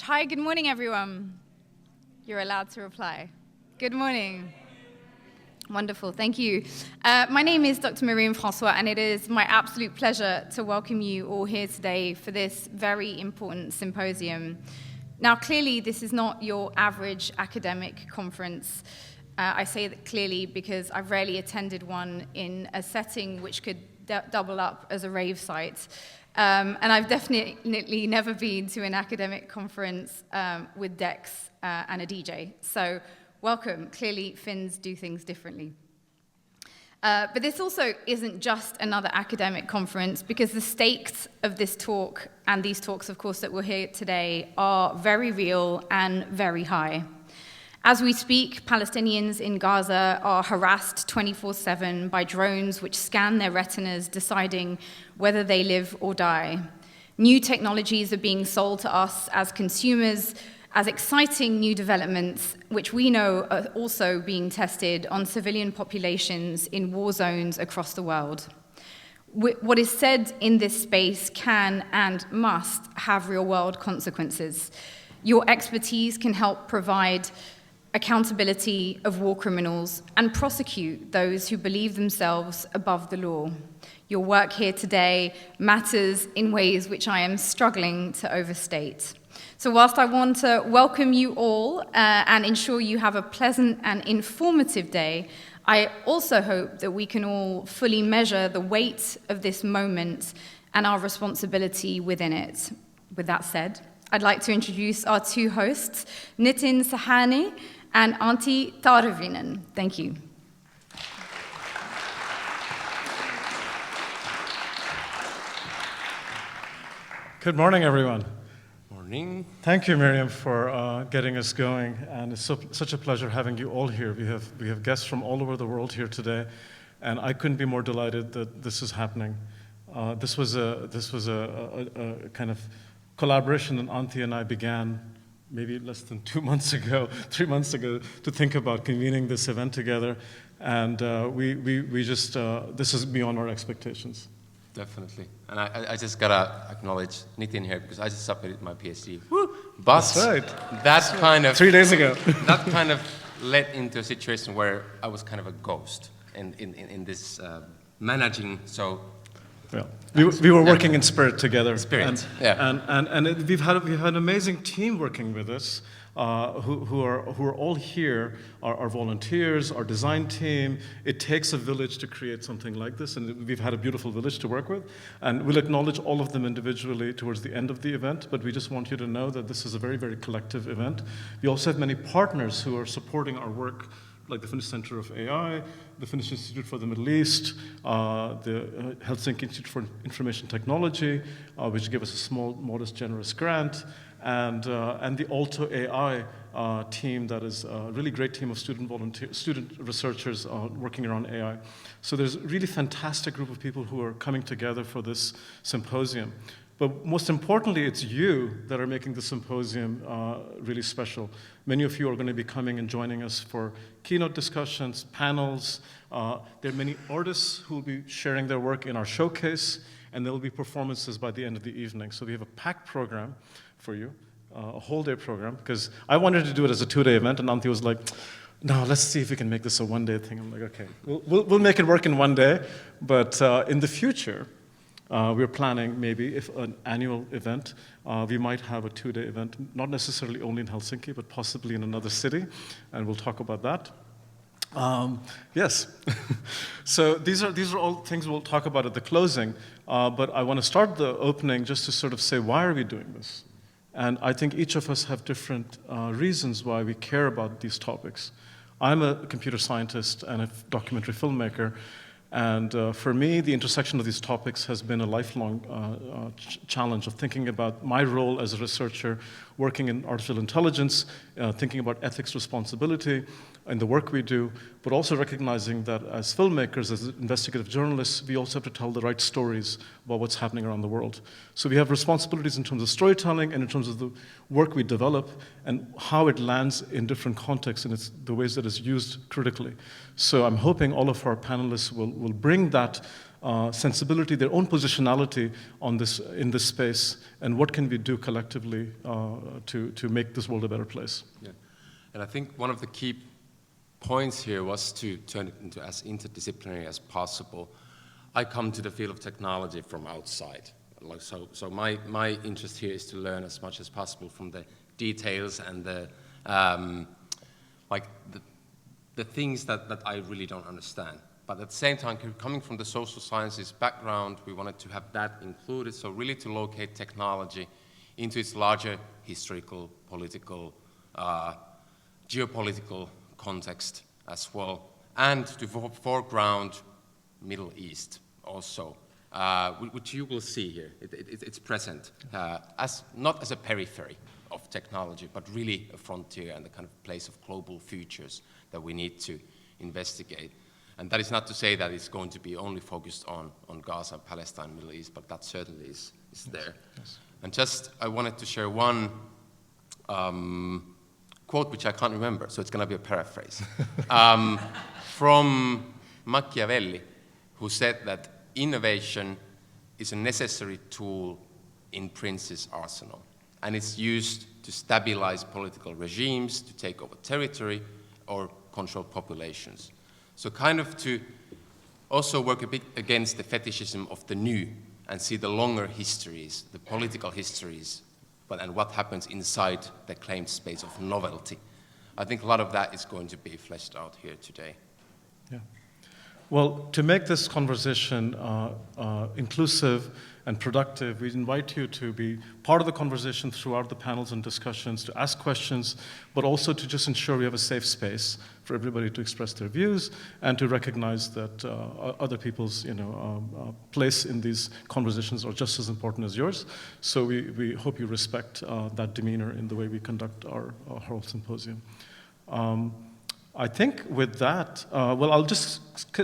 Hi, good morning, everyone. You're allowed to reply. Good morning. Wonderful, thank you. My name is Dr. Myriam Francois, and it is my absolute pleasure to welcome you all here today for this very important symposium. Now, clearly, this is not your average academic conference. I say that clearly because I've rarely attended one in a setting which could double up as a rave site. And I've definitely never been to an academic conference with decks and a DJ. So welcome. Clearly, Finns do things differently. But this also isn't just another academic conference, because the stakes of this talk, and these talks, of course, that we'll hear today, are very real and very high. As we speak, Palestinians in Gaza are harassed 24/7 by drones which scan their retinas, deciding whether they live or die. New technologies are being sold to us as consumers as exciting new developments, which we know are also being tested on civilian populations in war zones across the world. What is said in this space can and must have real-world consequences. Your expertise can help provide accountability of war criminals and prosecute those who believe themselves above the law. Your work here today matters in ways which I am struggling to overstate. So whilst I want to welcome you all and ensure you have a pleasant and informative day, I also hope that we can all fully measure the weight of this moment and our responsibility within it. With that said, I'd like to introduce our two hosts, Nitin Sawhney and Antti Tarvainen. Thank you. Good morning, everyone. Morning. Thank you, Myriam, for getting us going, and it's such a pleasure having you all here. We have guests from all over the world here today, and I couldn't be more delighted that this is happening. This was a kind of collaboration that Antti and I began maybe less than 3 months ago, to think about convening this event together, and we just this is beyond our expectations. Definitely, and I just gotta acknowledge Nitin here, because I just submitted my PhD. Woo! But That's right. That kind of 3 days ago. That kind of led into a situation where I was kind of a ghost in this managing. So. Yeah. We were working in spirit together. Spirit, and we've had an amazing team working with us, who are all here. Our volunteers, our design team. It takes a village to create something like this, and we've had a beautiful village to work with. And we'll acknowledge all of them individually towards the end of the event. But we just want you to know that this is a very, very collective event. We also have many partners who are supporting our work, like the Finnish Center of AI, the Finnish Institute for the Middle East, the Helsinki Institute for Information Technology, which gave us a small, modest, generous grant, and the Aalto AI team, that is a really great team of student researchers working around AI. So there's a really fantastic group of people who are coming together for this symposium. But most importantly, it's you that are making the symposium really special. Many of you are going to be coming and joining us for keynote discussions, panels. There are many artists who will be sharing their work in our showcase, and there will be performances by the end of the evening. So we have a packed program for you, a whole day program, because I wanted to do it as a 2-day event, and Antti was like, no, let's see if we can make this a 1-day thing. I'm like, okay, we'll make it work in 1 day, but in the future, we're planning maybe if an annual event, we might have a 2-day event, not necessarily only in Helsinki, but possibly in another city, and we'll talk about that. Yes, so these are all things we'll talk about at the closing, but I want to start the opening just to sort of say, why are we doing this? And I think each of us have different reasons why we care about these topics. I'm a computer scientist and a documentary filmmaker. And for me, the intersection of these topics has been a lifelong challenge of thinking about my role as a researcher, working in artificial intelligence, thinking about ethics, responsibility, in the work we do, but also recognizing that as filmmakers, as investigative journalists, we also have to tell the right stories about what's happening around the world. So we have responsibilities in terms of storytelling and in terms of the work we develop and how it lands in different contexts and the ways that it's used critically. So I'm hoping all of our panelists will bring that sensibility, their own positionality on this, in this space, and what can we do collectively to make this world a better place. Yeah. And I think one of the key points here was to turn it into as interdisciplinary as possible. I come to the field of technology from outside. So my interest here is to learn as much as possible from the details and the things that I really don't understand. But at the same time, coming from the social sciences background, we wanted to have that included. So really to locate technology into its larger historical, political, geopolitical context as well, and to foreground Middle East also, which you will see here. It's present as not as a periphery of technology, but really a frontier and the kind of place of global futures that we need to investigate. And that is not to say that it's going to be only focused on Gaza, Palestine, Middle East, but that certainly is there. Yes. And just, I wanted to share one quote which I can't remember, so it's going to be a paraphrase, from Machiavelli, who said that innovation is a necessary tool in Prince's arsenal, and it's used to stabilize political regimes, to take over territory, or control populations. So kind of to also work a bit against the fetishism of the new and see the longer histories, the political histories, and what happens inside the claimed space of novelty. I think a lot of that is going to be fleshed out here today. Yeah. Well, to make this conversation inclusive and productive, we invite you to be part of the conversation throughout the panels and discussions, to ask questions, but also to just ensure we have a safe space for everybody to express their views and to recognize that other people's place in these conversations are just as important as yours. So we hope you respect that demeanor in the way we conduct our whole symposium. I think with that, well, I'll just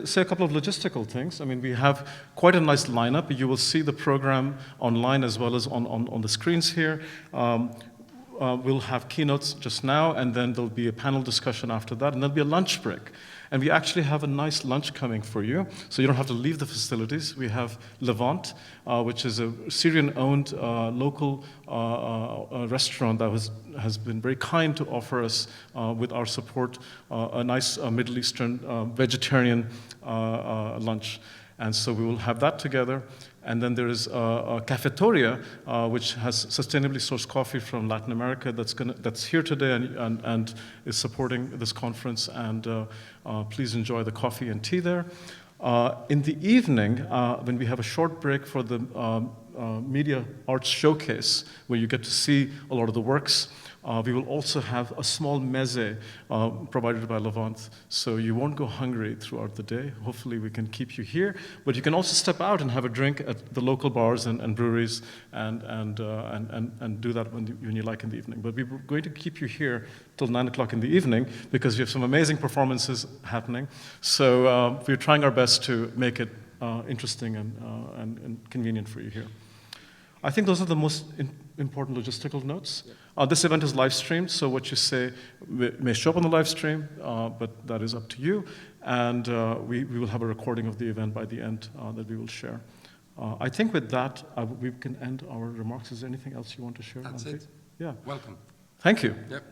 say a couple of logistical things. I mean, we have quite a nice lineup. You will see the program online as well as on the screens here. We'll have keynotes just now, and then there'll be a panel discussion after that, and there'll be a lunch break. And we actually have a nice lunch coming for you, so you don't have to leave the facilities. We have Levant, which is a Syrian-owned local restaurant that has been very kind to offer us, with our support, a nice Middle Eastern vegetarian lunch. And so we will have that together. And then there is a cafetoria, which has sustainably sourced coffee from Latin America that's here today and is supporting this conference. And please enjoy the coffee and tea there. In the evening, when we have a short break for the Media Arts Showcase, where you get to see a lot of the works, we will also have a small meze provided by Levant, so you won't go hungry throughout the day. Hopefully we can keep you here, but you can also step out and have a drink at the local bars and breweries and do that when you like in the evening. But we're going to keep you here till 9 o'clock in the evening because we have some amazing performances happening. So we're trying our best to make it interesting and convenient for you here. I think those are the most important logistical notes. This event is live streamed, so what you say may show up on the live stream, but that is up to you. And we will have a recording of the event by the end that we will share. I think with that, we can end our remarks. Is there anything else you want to share? That's Antti? it. Yeah. Welcome. Thank you. Yep.